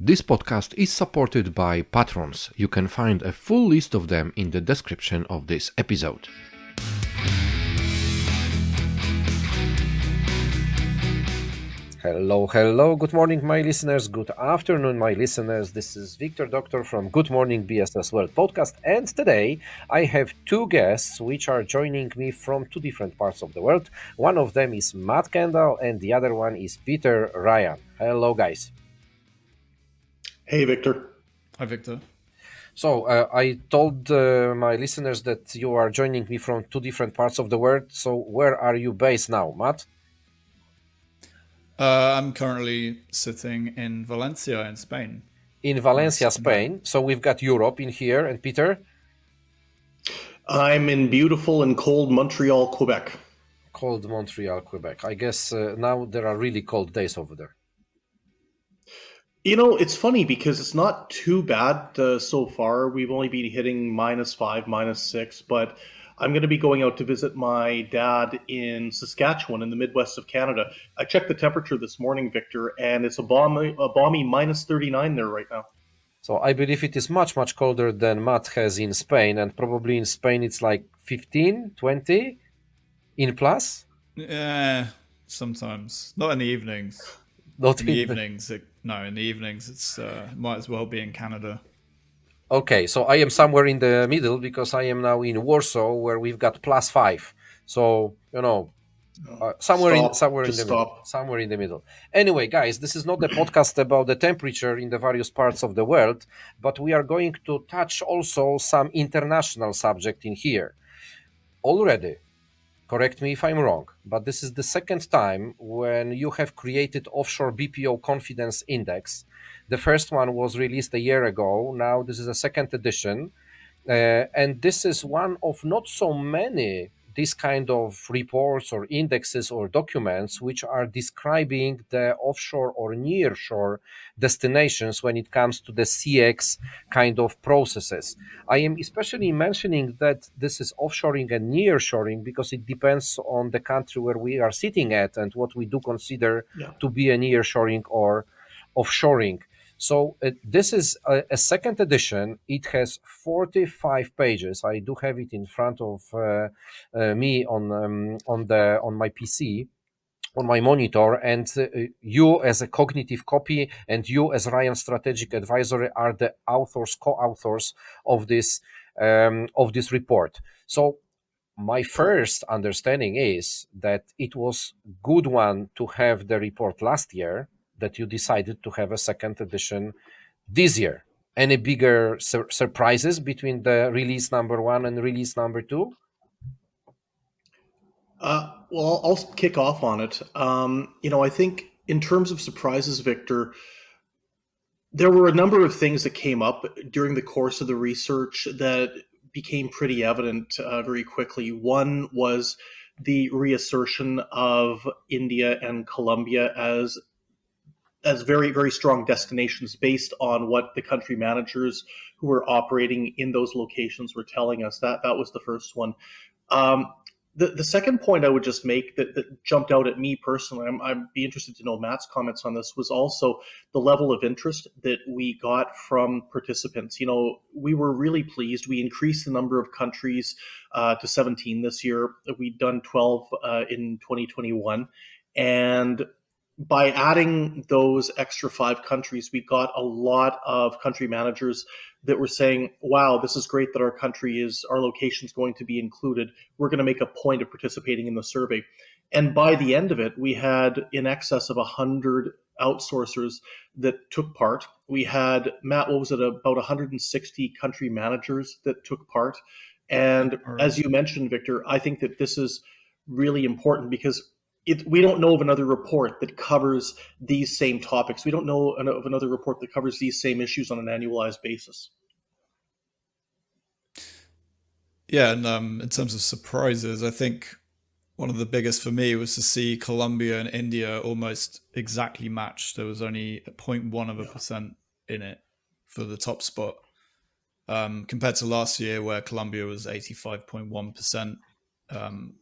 This podcast is supported by patrons. You can find a full list of them in the description of this episode. Hello. Good morning, my listeners. Good afternoon, my listeners. This is Wiktor Doctor from Good Morning BSS World podcast. And today I have two guests which are joining me from two different parts of the world. One of them is Matt Kendall and the other one is Peter Ryan. Hello, guys. Hey, Victor. Hi, Victor. So I told my listeners that you are joining me from two different parts of the world. So where are you based now, Matt? I'm currently sitting in Valencia in Spain. In Valencia, Nice. Spain. So we've got Europe in here. And Peter? I'm in beautiful and cold Montreal, Quebec. Cold Montreal, Quebec. I guess now there are really cold days over there. You know, it's funny because it's not too bad so far. We've only been hitting -5, -6, but I'm going to be going out to visit my dad in Saskatchewan in the Midwest of Canada. I checked the temperature this morning, Victor, and it's a balmy -39 there right now. So I believe it is much, much colder than Matt has in Spain. And probably in Spain it's like 15, 20 in plus. Yeah, sometimes. Not in the evenings. Not In the in the- evenings, in the evenings, it's might as well be in Canada. Okay, so I am somewhere in the middle because I am now in Warsaw where we've got +5. So, somewhere in Just the middle. stop. Somewhere in the middle. Anyway, guys, this is not a podcast about the temperature in the various parts of the world, but we are going to touch also some international subject in here. Already, correct me if I'm wrong, but this is the second time when you have created Offshore BPO Confidence Index. The first one was released a year ago. Now this is a second edition. And this is one of not so many these kind of reports or indexes or documents which are describing the offshore or nearshore destinations when it comes to the CX kind of processes. I am especially mentioning that this is offshoring and nearshoring because it depends on the country where we are sitting at and what we do consider Yeah. to be a nearshoring or offshoring. So this is a second edition. It has 45 pages. I do have it in front of me on my PC, on my monitor, and you as a cognitive copy and you as Ryan Strategic Advisory are the co-authors of this report. So my first understanding is that it was good one to have the report last year, that you decided to have a second edition this year. Any bigger surprises between the release number 1 and release number 2? Well, I'll kick off on it. I think in terms of surprises, Victor, there were a number of things that came up during the course of the research that became pretty evident very quickly. One was the reassertion of India and Colombia as very, very strong destinations based on what the country managers who were operating in those locations were telling us. That was the first one. Um, the second point I would just make that jumped out at me personally, I'd be interested to know Matt's comments on this, was also the level of interest that we got from participants. You know, we were really pleased. We increased the number of countries to 17 this year. We'd done 12 in 2021. And by adding those extra 5 countries, we got a lot of country managers that were saying, wow, this is great that our location is going to be included. We're going to make a point of participating in the survey. And by the end of it, we had in excess of 100 outsourcers that took part. We had, Matt, what was it, about 160 country managers that took part. And as you mentioned, Victor, I think that this is really important because we don't know of another report that covers these same topics. We don't know of another report that covers these same issues on an annualized basis. Yeah, and in terms of surprises, I think one of the biggest for me was to see Colombia and India almost exactly matched. There was only 0.1% in it for the top spot, compared to last year where Colombia was 85.1%. And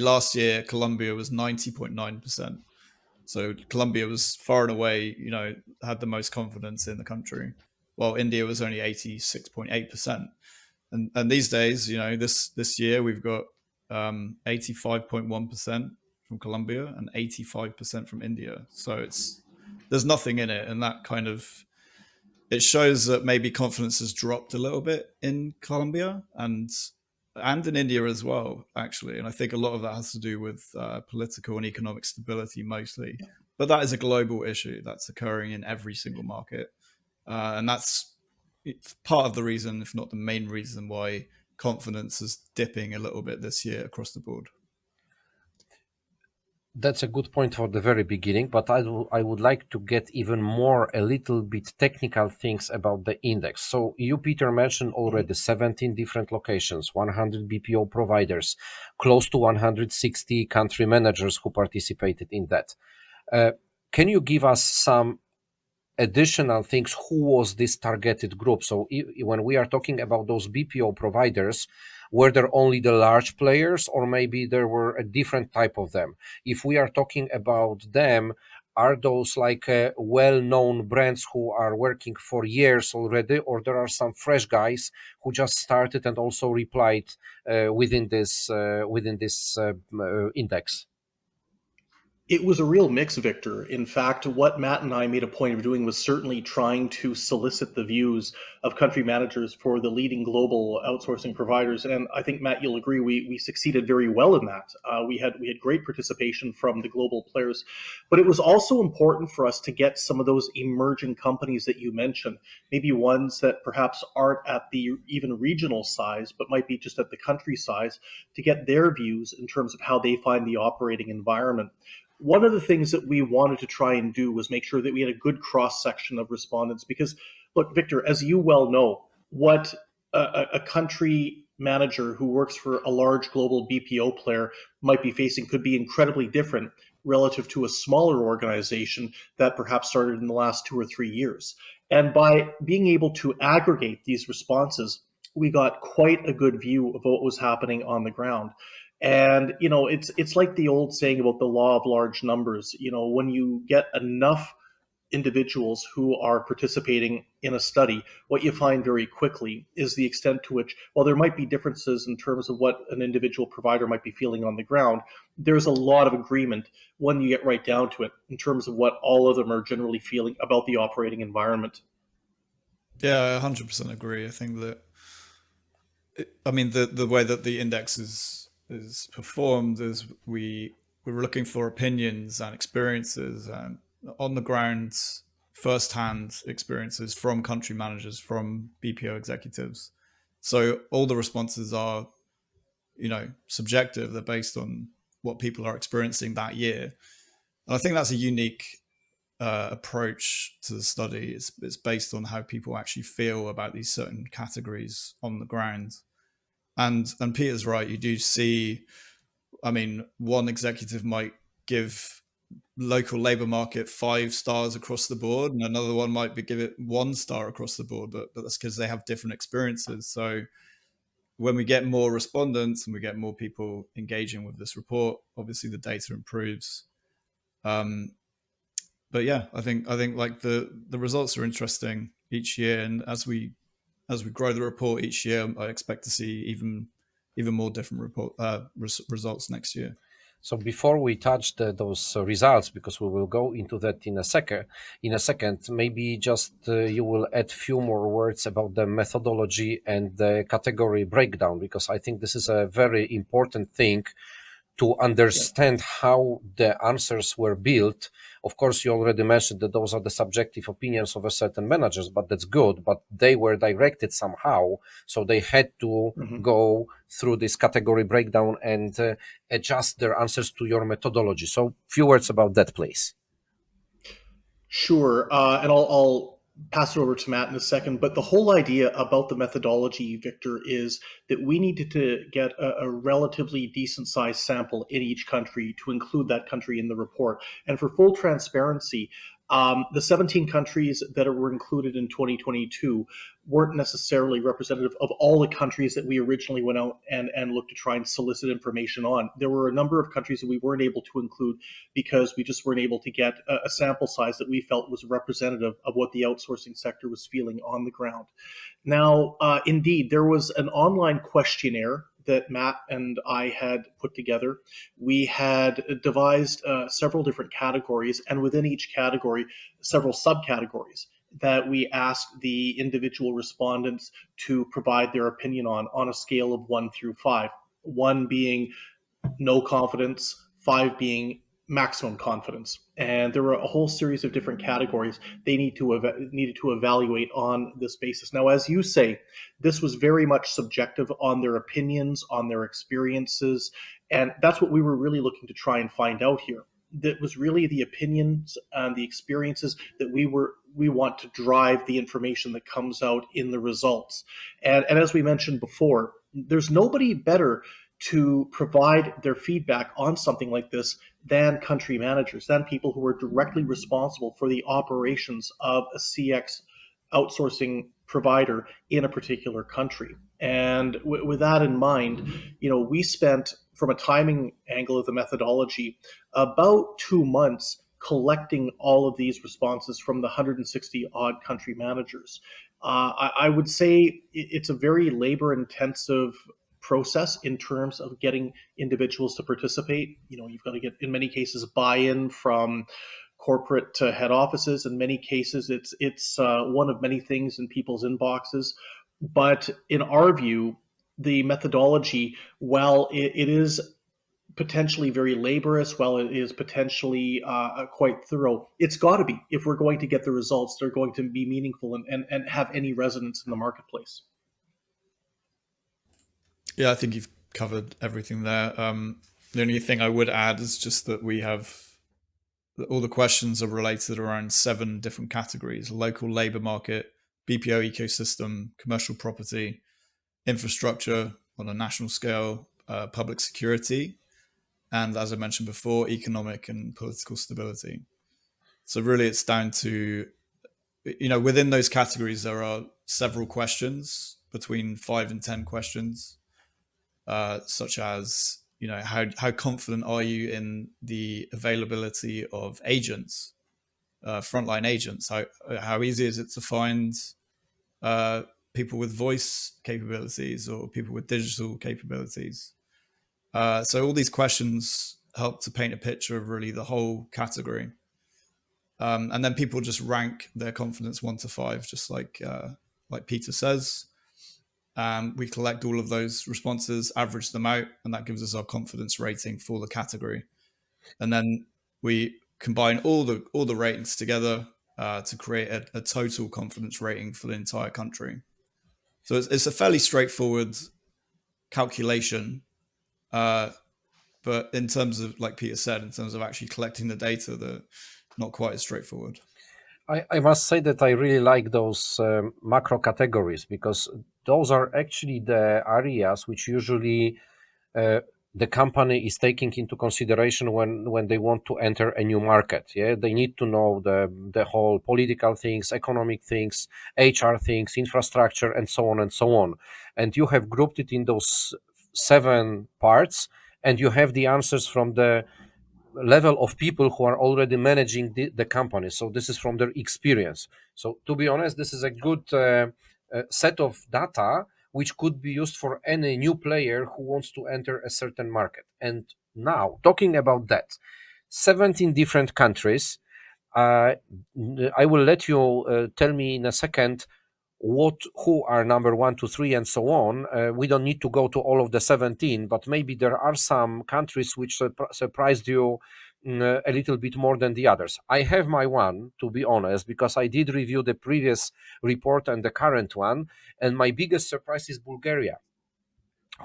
last year Colombia was 90.9%. So Colombia was far and away, had the most confidence in the country, while India was only 86.8%. And these days, this year we've got 85.1% from Colombia and 85% from India. So there's nothing in it, and that kind of it shows that maybe confidence has dropped a little bit in Colombia and in India as well, actually. And I think a lot of that has to do with political and economic stability mostly. But that is a global issue that's occurring in every single market. And that's part of the reason, if not the main reason, why confidence is dipping a little bit this year across the board. That's a good point for the very beginning, but I would like to get even more, a little bit technical things about the index. So you, Peter, mentioned already 17 different locations, 100 BPO providers, close to 160 country managers who participated in that. Can you give us some additional things? Who was this targeted group? So when we are talking about those BPO providers, were there only the large players, or maybe there were a different type of them? If we are talking about them, are those like well-known brands who are working for years already, or there are some fresh guys who just started and also replied within this index? It was a real mix, Victor. In fact, what Matt and I made a point of doing was certainly trying to solicit the views of country managers for the leading global outsourcing providers. And I think, Matt, you'll agree, we succeeded very well in that. We had great participation from the global players, but it was also important for us to get some of those emerging companies that you mentioned, maybe ones that perhaps aren't at the even regional size, but might be just at the country size, to get their views in terms of how they find the operating environment. One of the things that we wanted to try and do was make sure that we had a good cross section of respondents. Because, look, Victor, as you well know, what a country manager who works for a large global BPO player might be facing could be incredibly different relative to a smaller organization that perhaps started in the last 2 or 3 years. And by being able to aggregate these responses, we got quite a good view of what was happening on the ground. And it's like the old saying about the law of large numbers. When you get enough individuals who are participating in a study, what you find very quickly is the extent to which, while there might be differences in terms of what an individual provider might be feeling on the ground, there's a lot of agreement when you get right down to it in terms of what all of them are generally feeling about the operating environment. Yeah, I 100% agree. I think that, I mean, the way that the index is performed is we're looking for opinions and experiences and on the ground, first-hand experiences from country managers, from BPO executives. So all the responses are, subjective. They're based on what people are experiencing that year. And I think that's a unique approach to the study. It's based on how people actually feel about these certain categories on the ground. And Peter's right. You do see, I mean, one executive might give local labor market 5 stars across the board, and another one might give it 1 star across the board, but that's because they have different experiences. So when we get more respondents and we get more people engaging with this report, obviously the data improves. But yeah, I think like the results are interesting each year, and as we grow the report each year, I expect to see even more different results next year. So before we touch those results, because we will go into that in a second, maybe just you will add few more words about the methodology and the category breakdown, because I think this is a very important thing to understand how the answers were built. Of course, you already mentioned that those are the subjective opinions of a certain managers, but that's good, but they were directed somehow. So they had to go through this category breakdown and adjust their answers to your methodology. So few words about that, please. Sure, and I'll pass it over to Matt in a second. But the whole idea about the methodology, Victor, is that we needed to get a relatively decent sized sample in each country to include that country in the report. And for full transparency, the 17 countries that were included in 2022 weren't necessarily representative of all the countries that we originally went out and looked to try and solicit information on. There were a number of countries that we weren't able to include because we just weren't able to get a sample size that we felt was representative of what the outsourcing sector was feeling on the ground. Now, indeed, there was an online questionnaire that Matt and I had put together. We had devised several different categories, and within each category, several subcategories that we asked the individual respondents to provide their opinion on a scale of 1 through 5. 1 being no confidence, 5 being maximum confidence. And there were a whole series of different categories they needed to evaluate on this basis. Now, as you say, this was very much subjective on their opinions, on their experiences, and that's what we were really looking to try and find out here. That was really the opinions and the experiences that we want to drive the information that comes out in the results. And as we mentioned before, there's nobody better to provide their feedback on something like this than country managers, than people who are directly responsible for the operations of a CX outsourcing provider in a particular country. And with that in mind, we spent, from a timing angle of the methodology, about 2 months collecting all of these responses from the 160 odd country managers. I would say it's a very labor intensive process in terms of getting individuals to participate. You've got to get, in many cases, buy-in from corporate head offices. In many cases, it's one of many things in people's inboxes. But in our view, the methodology, while it is potentially very laborious, while it is potentially quite thorough, it's got to be, if we're going to get the results, they're going to be meaningful and have any resonance in the marketplace. Yeah, I think you've covered everything there. The only thing I would add is just that we have all the questions are related around 7 different categories: local labor market, BPO ecosystem, commercial property, infrastructure on a national scale, public security, and, as I mentioned before, economic and political stability. So really it's down to, within those categories, there are several questions, between 5 and 10 questions, such as, how confident are you in the availability of agents, frontline agents? How easy is it to find people with voice capabilities or people with digital capabilities? So all these questions help to paint a picture of really the whole category. And then people just rank their confidence 1 to 5, just like Peter says. We collect all of those responses, average them out, and that gives us our confidence rating for the category. And then we combine all the ratings together to create a total confidence rating for the entire country. So it's a fairly straightforward calculation, but in terms of, like Peter said, in terms of actually collecting the data, they're not quite as straightforward. I must say that I really like those macro categories, because those are actually the areas which usually the company is taking into consideration when they want to enter a new market. Yeah, they need to know the whole political things, economic things, HR things, infrastructure, and so on and so on. And you have grouped it in those 7 parts, and you have the answers from the level of people who are already managing the company. So this is from their experience. So to be honest, this is a good set of data which could be used for any new player who wants to enter a certain market. And now, talking about that, 17 different countries. I will let you tell me in a second who are number 1 to 3 and so on. We don't need to go to all of the 17, but maybe there are some countries which surprised you a little bit more than the others. I have my one, to be honest, because I did review the previous report and the current one, and my biggest surprise is Bulgaria,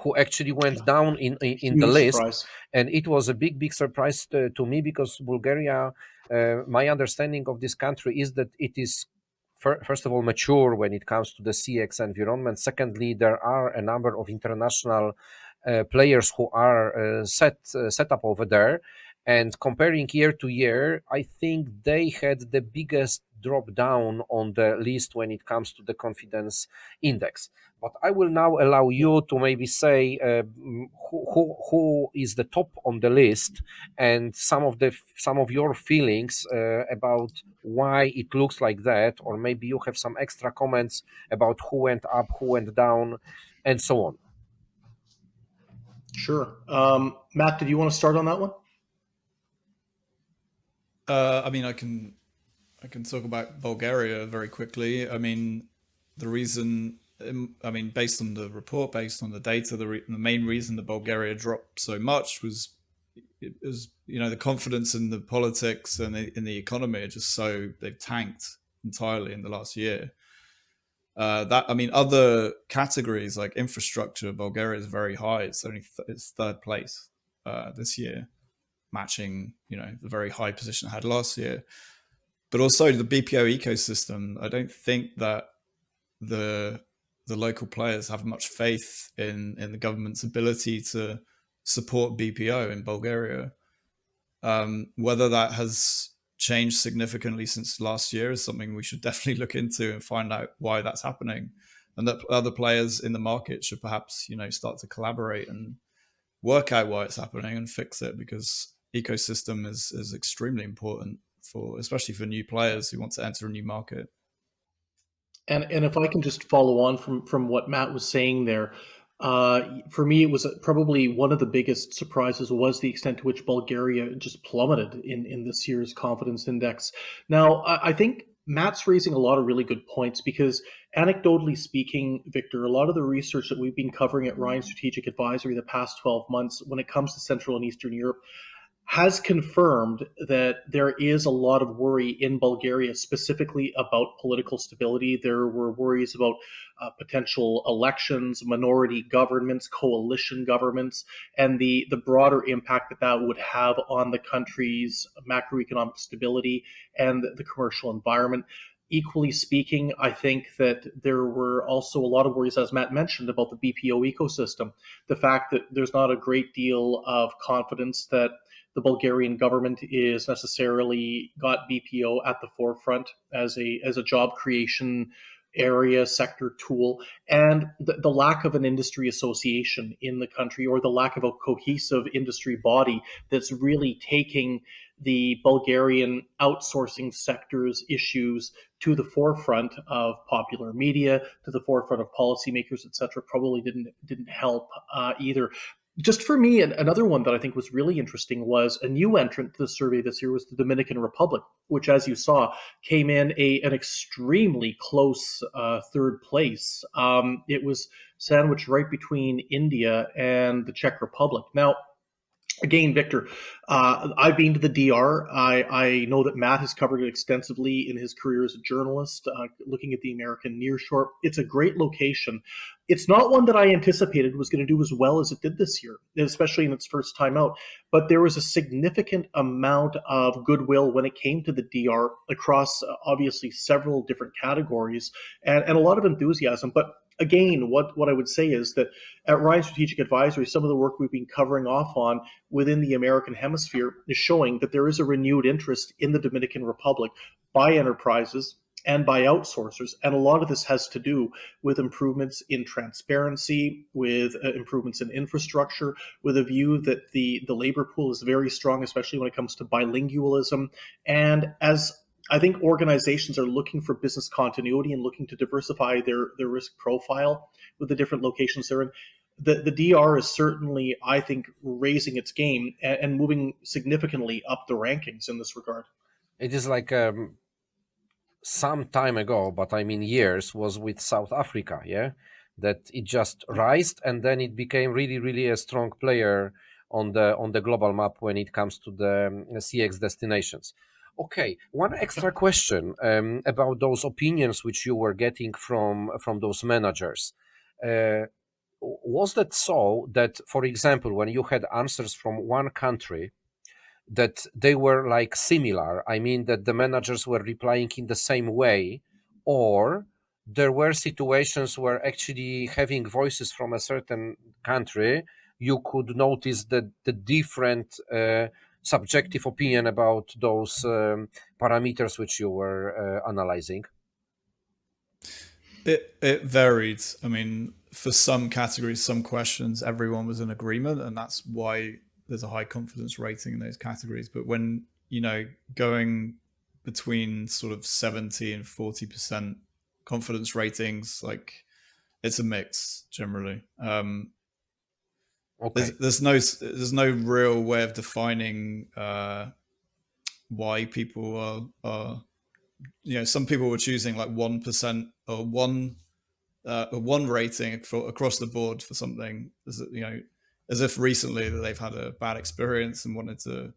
who actually went down in the Huge list. surprise. And it was a big surprise to me, because Bulgaria, my understanding of this country is that it is, first of all, mature when it comes to the CX environment. Secondly, there are a number of international players who are set up over there. And comparing year to year, I think they had the biggest drop down on the list when it comes to the confidence index. But I will now allow you to maybe say who is the top on the list, and some of your feelings about why it looks like that, or maybe you have some extra comments about who went up, who went down, and so on. Sure. Matt, did you want to start on that one? I mean, I can talk about Bulgaria very quickly. I mean, the reason, I mean, based on the report, based on the data, the main reason that Bulgaria dropped so much was it was, you know, the confidence in the politics and in the economy are just so they've tanked entirely in the last year. That I mean, other categories like infrastructure, Bulgaria is very high. It's only it's third place this year, matching, you know, the very high position it had last year. But also the BPO ecosystem. I don't think that the the local players have much faith in the government's ability to support BPO in Bulgaria. Whether that has changed significantly since last year is something we should definitely look into and find out why that's happening, and that other players in the market should perhaps, you know, start to collaborate and work out why it's happening and fix it, because ecosystem is extremely important for, especially for new players who want to enter a new market. And if I can just follow on from what Matt was saying there, for me, it was probably one of the biggest surprises was the extent to which Bulgaria just plummeted in this year's confidence index. Now, I think Matt's raising a lot of really good points because, anecdotally speaking, Victor, a lot of the research that we've been covering at Ryan Strategic Advisory the past 12 months, when it comes to Central and Eastern Europe, has confirmed that there is a lot of worry in Bulgaria, specifically about political stability. There were worries about potential elections, minority governments, coalition governments, and the broader impact that that would have on the country's macroeconomic stability and the commercial environment. Equally speaking, I think that there were also a lot of worries, as Matt mentioned, about the BPO ecosystem. The fact that there's not a great deal of confidence that the Bulgarian government is necessarily got BPO at the forefront as a job creation area sector tool, and the lack of an industry association in the country, or the lack of a cohesive industry body that's really taking the Bulgarian outsourcing sector's issues to the forefront of popular media, to the forefront of policymakers, etc., probably didn't help either. Just for me, another one that I think was really interesting was a new entrant to the survey this year was the Dominican Republic, which, as you saw, came in an extremely close third place. It was sandwiched right between India and the Czech Republic. Now, again, Victor, I've been to the DR. I know that Matt has covered it extensively in his career as a journalist, looking at the American nearshore. It's a great location. It's not one that I anticipated was going to do as well as it did this year, especially in its first time out. But there was a significant amount of goodwill when it came to the DR across, obviously, several different categories, and a lot of enthusiasm. But again, what I would say is that at Ryan Strategic Advisory, some of the work we've been covering off on within the American hemisphere is showing that there is a renewed interest in the Dominican Republic by enterprises and by outsourcers. And a lot of this has to do with improvements in transparency, with improvements in infrastructure, with a view that the labor pool is very strong, especially when it comes to bilingualism. And as I think organizations are looking for business continuity and looking to diversify their risk profile with the different locations they're in. The DR is certainly, I think, raising its game and moving significantly up the rankings in this regard. It is like some time ago, but I mean years, was with South Africa, yeah, that it just rised and then it became really, really a strong player on the global map when it comes to the CX destinations. Okay, one extra question about those opinions which you were getting from those managers. Uh, was that so that, for example, when you had answers from one country, that they were like similar? I mean, that the managers were replying in the same way, or there were situations where actually having voices from a certain country, you could notice that the different subjective opinion about those parameters which you were analyzing? It varied. I mean, for some categories, some questions, everyone was in agreement, and that's why there's a high confidence rating in those categories. But when, going between sort of 70 and 40% confidence ratings, like, it's a mix generally. Okay. There's no real way of defining why people are some people were choosing like 1% or one rating for across the board for something, as if recently that they've had a bad experience and wanted to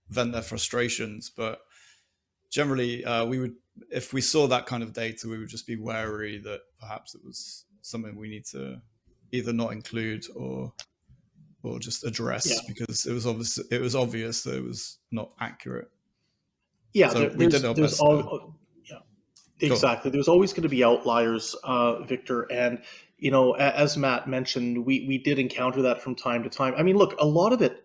vent their frustrations. But generally, we would, if we saw that kind of data, we would just be wary that perhaps it was something we need to either not include or just Yeah, address, because it was obvious that it was not accurate. yeah. So we did our There's best to all. Yeah, go on. exactly. There's always going to be outliers, Victor, and as Matt mentioned, we did encounter that from time to time. I mean, look, a lot of it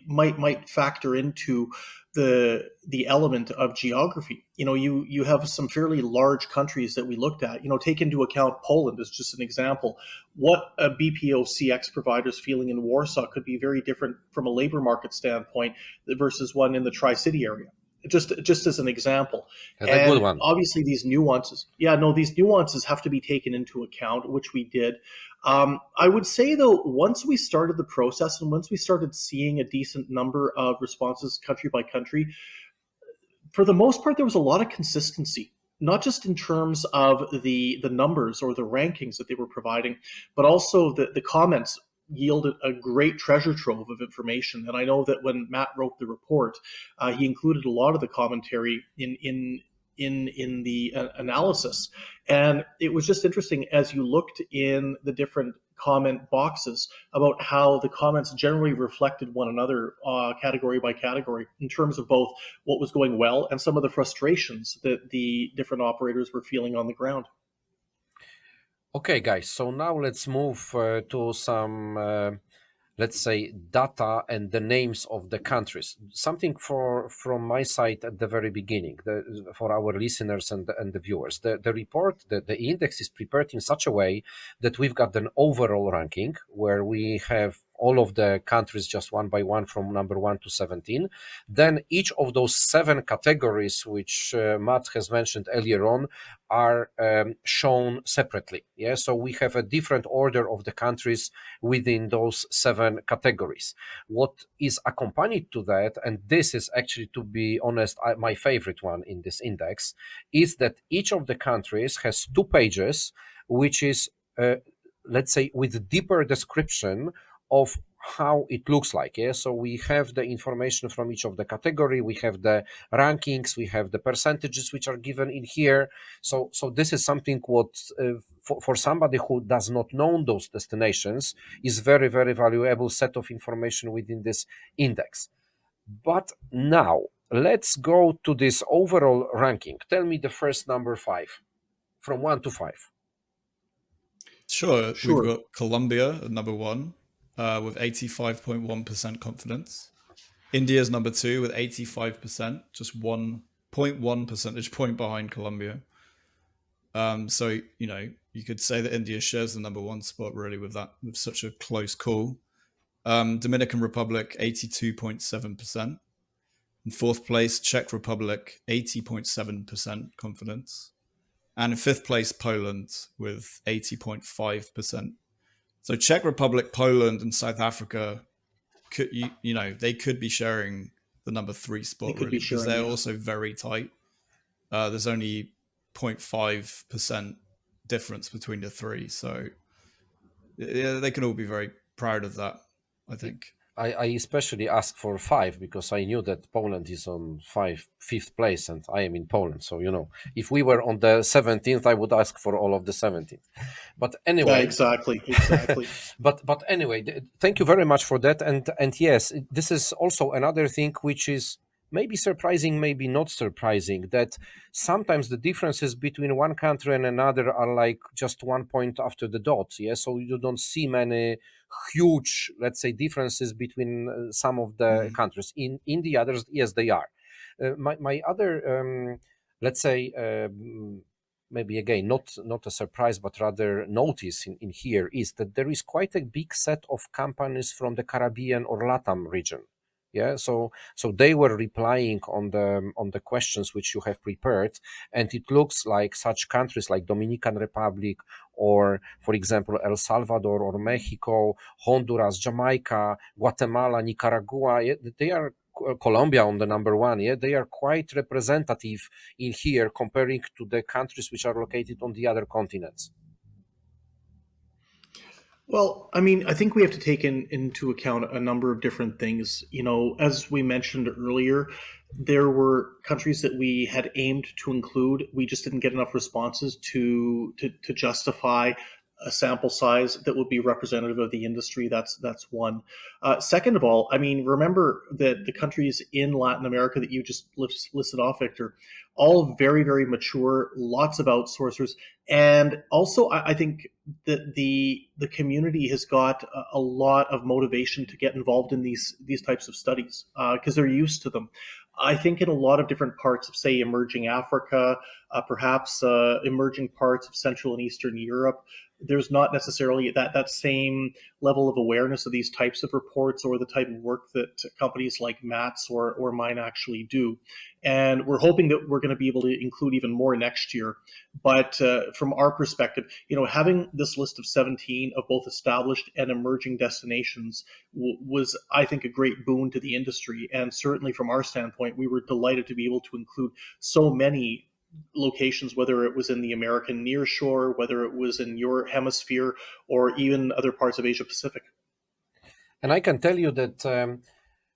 might factor into the element of geography. You have some fairly large countries that we looked at. Take into account Poland as just an example. What a BPO CX provider is feeling in Warsaw could be very different from a labor market standpoint versus one in the Tri-City area. Just as an example. That's a good And one. obviously these nuances, yeah, no, these nuances have to be taken into account, which we did. I would say though, once we started the process and once we started seeing a decent number of responses country by country, for the most part, there was a lot of consistency, not just in terms of the numbers or the rankings that they were providing, but also the comments yielded a great treasure trove of information. And I know that when Matt wrote the report, he included a lot of the commentary in the analysis. And it was just interesting as you looked in the different comment boxes about how the comments generally reflected one another, category by category, in terms of both what was going well and some of the frustrations that the different operators were feeling on the ground. Okay, guys, so now let's move to some, let's say, data and the names of the countries. Something from my side at the very beginning, for our listeners and the viewers. The report, the index is prepared in such a way that we've got an overall ranking where we have all of the countries just one by one from number 1 to 17. Then each of those 7 categories, which Matt has mentioned earlier on, are shown separately. Yeah, so we have a different order of the countries within those 7 categories. What is accompanied to that, and this is actually, to be honest, my favorite one in this index, is that each of the countries has 2 pages, which is, let's say, with deeper description of how it looks like. Yeah, so we have the information from each of the category, we have the rankings, we have the percentages which are given in here. So this is something what, for somebody who does not know those destinations, is very, very valuable set of information within this index. But now let's go to this overall ranking. Tell me the first number 5, from 1 to 5. Sure, we've Sure. got Colombia at number 1 with 85.1% confidence. India's number 2 with 85%, just 1.1 percentage point behind Colombia. So you could say that India shares the number 1 spot really with such a close call. Dominican Republic 82.7%. In 4th place, Czech Republic 80.7% confidence. And in 5th place, Poland with 80.5%. So Czech Republic, Poland, and South Africa could they could be sharing the number 3 They spot could really, be because sharing, they're yeah. also very tight. There's only 0.5% difference between the 3, so yeah, they can all be very proud of that, I think. I especially asked for 5 because I knew that Poland is on 5th place, and I am in Poland. So, if we were on the 17th, I would ask for all of the 17th. But Yeah, anyway, exactly. but anyway, thank you very much for that. And yes, this is also another thing which is maybe surprising, maybe not surprising, that sometimes the differences between one country and another are like just 1 point after the dot. Yeah, so you don't see many huge, let's say, differences between some of the Mhm. countries. In the others, yes, they are. My other, let's say, maybe again not a surprise but rather notice in here is that there is quite a big set of companies from the Caribbean or Latam region. Yeah, so they were replying on the questions which you have prepared, and it looks like such countries like Dominican Republic, or for example El Salvador or Mexico, Honduras, Jamaica, Guatemala, Nicaragua, yeah, they are, Colombia on the number one, yeah, they are quite representative in here comparing to the countries which are located on the other continents. Well, I mean, I think we have to take into account a number of different things. You know, as we mentioned earlier, there were countries that we had aimed to include. We just didn't get enough responses to justify a sample size that would be representative of the industry. That's one. Second of all, I mean, remember that the countries in Latin America that you just listed off, Victor, all very, very mature, lots of outsourcers, and also I think that the community has got a lot of motivation to get involved in these types of studies because they're used to them. I think in a lot of different parts of, say, emerging Africa, perhaps emerging parts of Central and Eastern Europe, there's not necessarily that same level of awareness of these types of reports or the type of work that companies like Matt's or mine actually do. And we're hoping that we're going to be able to include even more next year. But from our perspective, you know, having this list of 17 of both established and emerging destinations was, I think, a great boon to the industry. And certainly from our standpoint, we were delighted to be able to include so many locations, whether it was in the American nearshore, whether it was in your hemisphere, or even other parts of Asia Pacific. And I can tell you that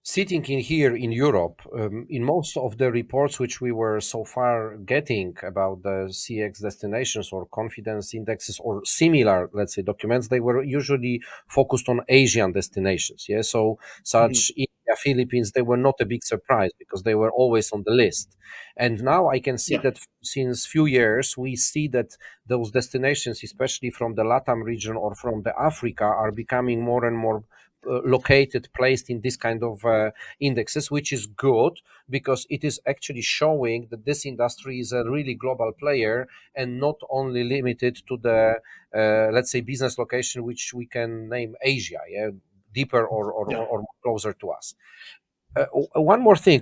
sitting in here in Europe, in most of the reports which we were so far getting about the CX destinations or confidence indexes or similar, let's say, documents, they were usually focused on Asian destinations. Yeah, so Mhm. such India, Philippines, they were not a big surprise because they were always on the list. And now I can see Yeah, that since few years, we see that those destinations, especially from the Latam region or from the Africa, are becoming more and more located, placed in this kind of indexes, which is good because it is actually showing that this industry is a really global player and not only limited to the, let's say, business location, which we can name Asia, yeah, deeper yeah. or closer to us. One more thing,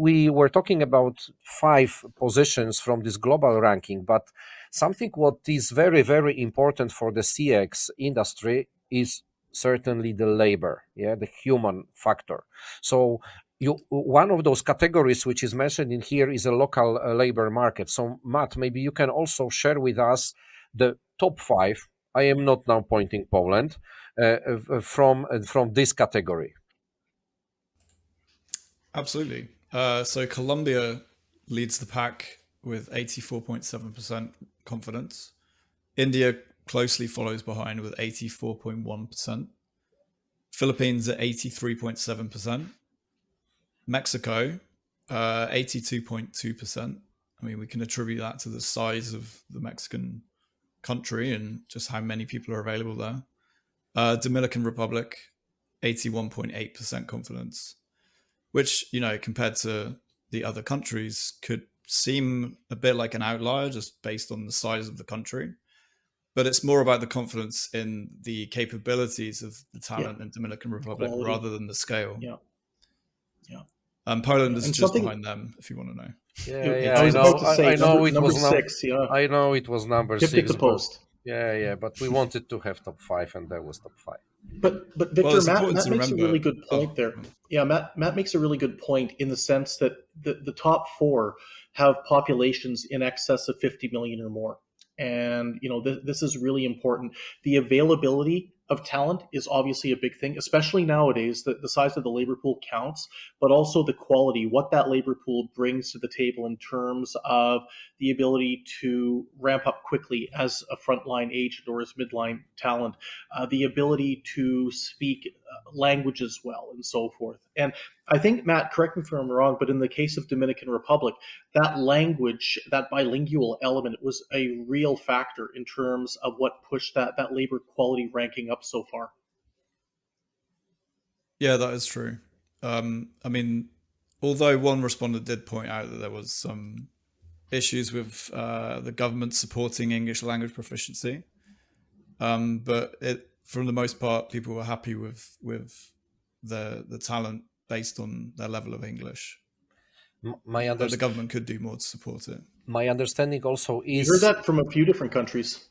we were talking about five positions from this global ranking, but something what is very, very important for the CX industry is certainly the labor, yeah, the human factor. So you, one of those categories which is mentioned in here is a local labor market. So Matt, maybe you can also share with us the top five. I am not now pointing Poland from this category. Absolutely. So Colombia leads the pack with 84.7% confidence. India closely follows behind with 84.1%. Philippines at 83.7%. Mexico, 82.2%. I mean, we can attribute that to the size of the Mexican country and just how many people are available there. Dominican Republic, 81.8% confidence, which, you know, compared to the other countries could seem a bit like an outlier just based on the size of the country. But it's more about the confidence in the capabilities of the Yeah, talent in Dominican Republic quality. rather than the scale. Yeah, yeah, Poland yeah. is And just something behind them, if you want to know. Yeah, yeah, I I was know. about to say, I know number it number was six. Yeah, I know it was number pipped at six, the but post. yeah, yeah, but we wanted to have top five, and that was top five. But Well, Victor, it's Matt important Matt to makes a remember. really good Oh, point there. Yeah, Matt makes a really good point in the sense that the top four have populations in excess of 50 million or more, and you know this is really important. The availability of talent is obviously a big thing, especially nowadays. The size of the labor pool counts, but also the quality, what that labor pool brings to the table in terms of the ability to ramp up quickly as a frontline agent or as midline talent, the ability to speak language as well, and so forth. And I think, Matt, correct me if I'm wrong, but in the case of Dominican Republic, that language, that bilingual element, was a real factor in terms of what pushed that labor quality ranking up so far. Yeah, that is true. I mean, although one respondent did point out that there was some issues with the government supporting English language proficiency, but for the most part, people were happy with the talent based on their level of English. My But the government could do more to support it. my understanding also We heard is that from a few different countries.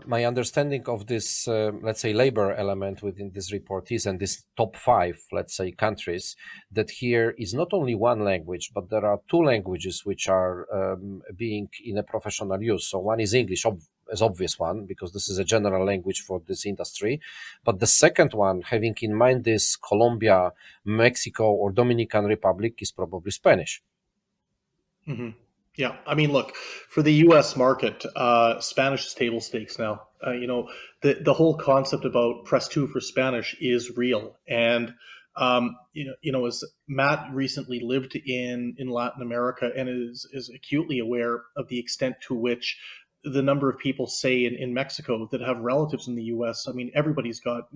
my understanding of this, let's say, labor element within this report is, and this top five, let's say, countries, that here is not only one language, but there are two languages which are being in a professional use. So one is English, as obvious one, because this is a general language for this industry. But the second one, having in mind this Colombia, Mexico, or Dominican Republic, is probably Spanish. Mm-hmm. Yeah, I mean, look, for the U.S. market, Spanish is table stakes now. The whole concept about press two for Spanish is real, and as Matt recently lived in Latin America and is acutely aware of the extent to which the number of people, say in Mexico, that have relatives in the U.S. I mean, everybody's got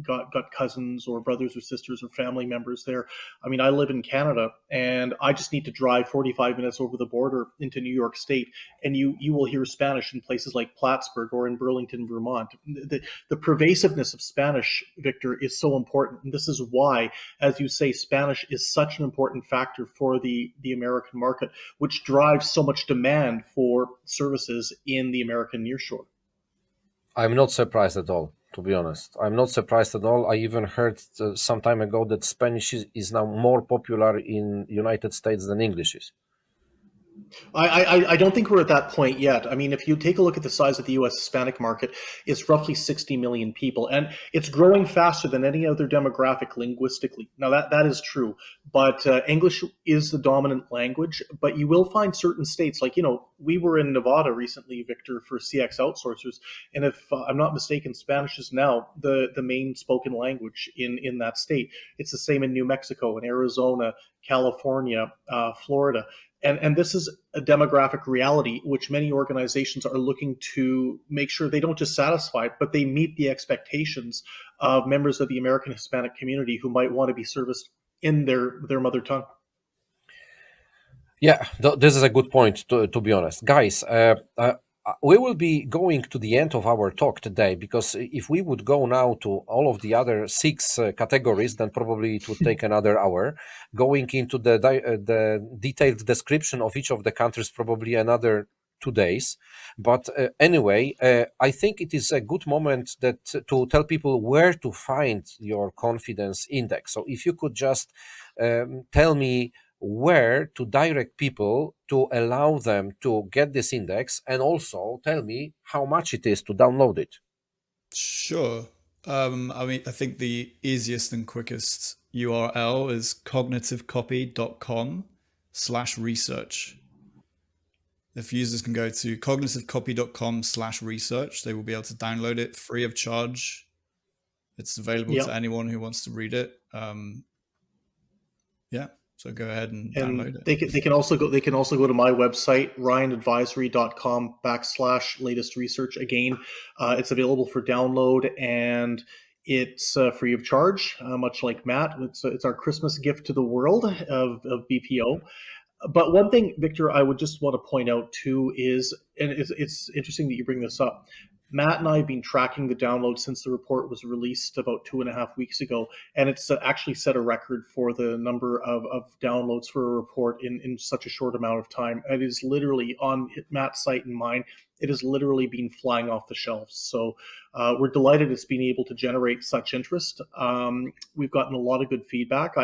cousins or brothers or sisters or family members there. I mean, I live in Canada, and I just need to drive 45 minutes over the border into New York State, and you will hear Spanish in places like Plattsburgh or in Burlington, Vermont. The pervasiveness of Spanish, Victor, is so important, and this is why, as you say, Spanish is such an important factor for the American market, which drives so much demand for services in the American nearshore. I'm not surprised at all, to be honest. I'm not surprised at all. I even heard some time ago that Spanish is now more popular in United States than English is. I don't think we're at that point yet. I mean, if you take a look at the size of the U.S. Hispanic market, it's roughly 60 million people, and it's growing faster than any other demographic linguistically. Now, that is true, but English is the dominant language. But you will find certain states, like, we were in Nevada recently, Victor, for CX outsourcers, and if I'm not mistaken, Spanish is now the main spoken language in that state. It's the same in New Mexico, in Arizona, California, Florida. And this is a demographic reality which many organizations are looking to make sure they don't just satisfy, but they meet the expectations of members of the American Hispanic community who might want to be serviced in their mother tongue. Yeah, this is a good point, to be honest. Guys, we will be going to the end of our talk today, because if we would go now to all of the other six categories, then probably it would take another hour. Going into the detailed description of each of the countries, probably another 2 days. But anyway, I think it is a good moment to tell people where to find your confidence index. So if you could just tell me where to direct people to allow them to get this index, and also tell me how much it is to download it. Sure. I think the easiest and quickest URL is cognitivecopy.com/research. If users can go to cognitivecopy.com/research, they will be able to download it free of charge. It's available to anyone who wants to read it. So go ahead and download it. They can also go to my website, ryanadvisory.com/latest research. Again, it's available for download, and it's free of charge, much like Matt. It's our Christmas gift to the world of BPO. But one thing, Victor, I would just want to point out too is, and it's interesting that you bring this up. Matt and I have been tracking the downloads since the report was released about 2.5 weeks ago, and it's actually set a record for the number of downloads for a report in such a short amount of time. It is literally on Matt's site and mine. It has literally been flying off the shelves. So we're delighted it's been able to generate such interest. We've gotten a lot of good feedback.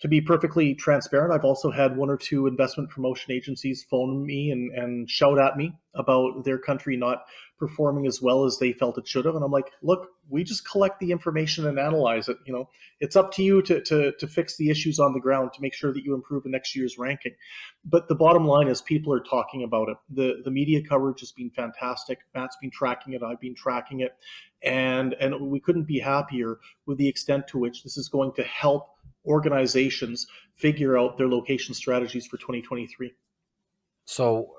to be perfectly transparent, I've also had one or two investment promotion agencies phone me and shout at me about their country not performing as well as they felt it should have. And I'm like, look, we just collect the information and analyze it. It's up to you to fix the issues on the ground to make sure that you improve in next year's ranking. But the bottom line is people are talking about it. The media coverage has been fantastic. Matt's been tracking it. I've been tracking it. And we couldn't be happier with the extent to which this is going to help organizations figure out their location strategies for 2023. So,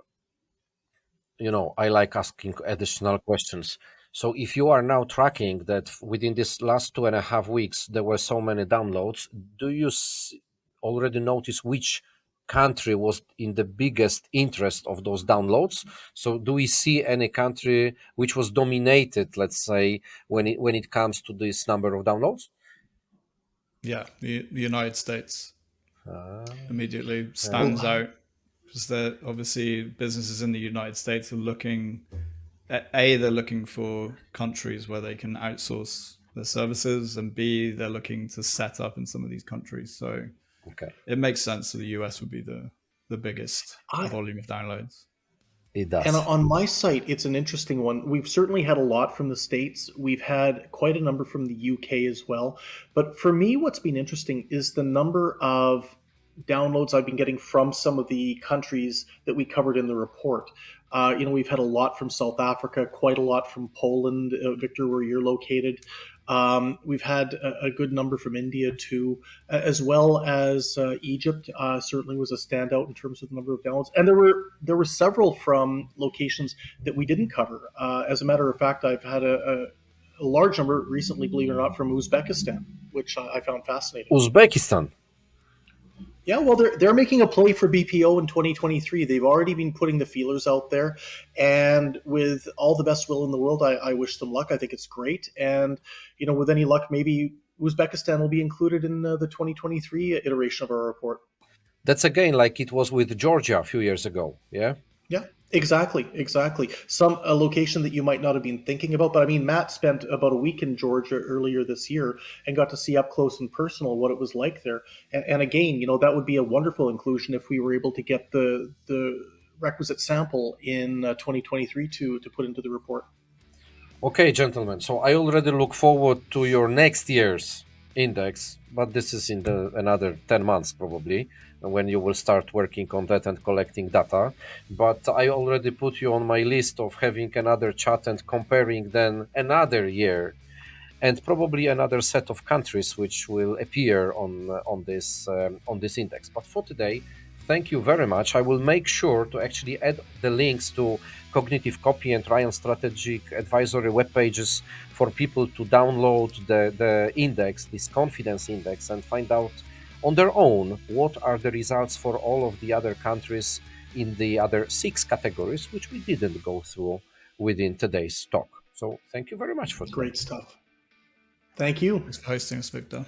I like asking additional questions. So, if you are now tracking that within this last 2.5 weeks, there were so many downloads, do you already notice which country was in the biggest interest of those downloads? So, do we see any country which was dominated, let's say, when it comes to this number of downloads? Yeah, the United States immediately Oh, stands out because they're obviously businesses in the United States are looking they're looking for countries where they can outsource their services, and B, they're looking to set up in some of these countries. So Okay, it makes sense that the US would be the biggest I, volume of downloads. it And does. on my site, it's an interesting one. We've certainly had a lot from the States. We've had quite a number from the UK as well. But for me, what's been interesting is the number of downloads I've been getting from some of the countries that we covered in the report. We've had a lot from South Africa, quite a lot from Poland, Victor, where you're located. We've had a good number from India too, as well as Egypt. Certainly was a standout in terms of the number of downloads, and there were several from locations that we didn't cover. As a matter of fact, I've had a large number recently, believe it or not, from Uzbekistan, which I found fascinating. Uzbekistan. Yeah, well, they're making a play for BPO in 2023. They've already been putting the feelers out there, and with all the best will in the world, I wish them luck. I think it's great, and with any luck, maybe Uzbekistan will be included in the 2023 iteration of our report. That's again like it was with Georgia a few years ago. Yeah. Yeah, exactly, exactly. A location that you might not have been thinking about, but I mean, Matt spent about a week in Georgia earlier this year and got to see up close and personal what it was like there. And again, that would be a wonderful inclusion if we were able to get the requisite sample in 2023 to put into the report. Okay, gentlemen. So I already look forward to your next year's index, but this is in another 10 months probably when you will start working on that and collecting data. But I already put you on my list of having another chat and comparing then another year and probably another set of countries which will appear on this index. But for today, thank you very much. I will make sure to actually add the links to Cognitive Copy and Ryan Strategic Advisory web pages for people to download the index, this confidence index, and find out on their own what are the results for all of the other countries in the other 6 categories, which we didn't go through within today's talk. So thank you very much for today. Great stuff. Thank you. Thanks for hosting us, Wiktor.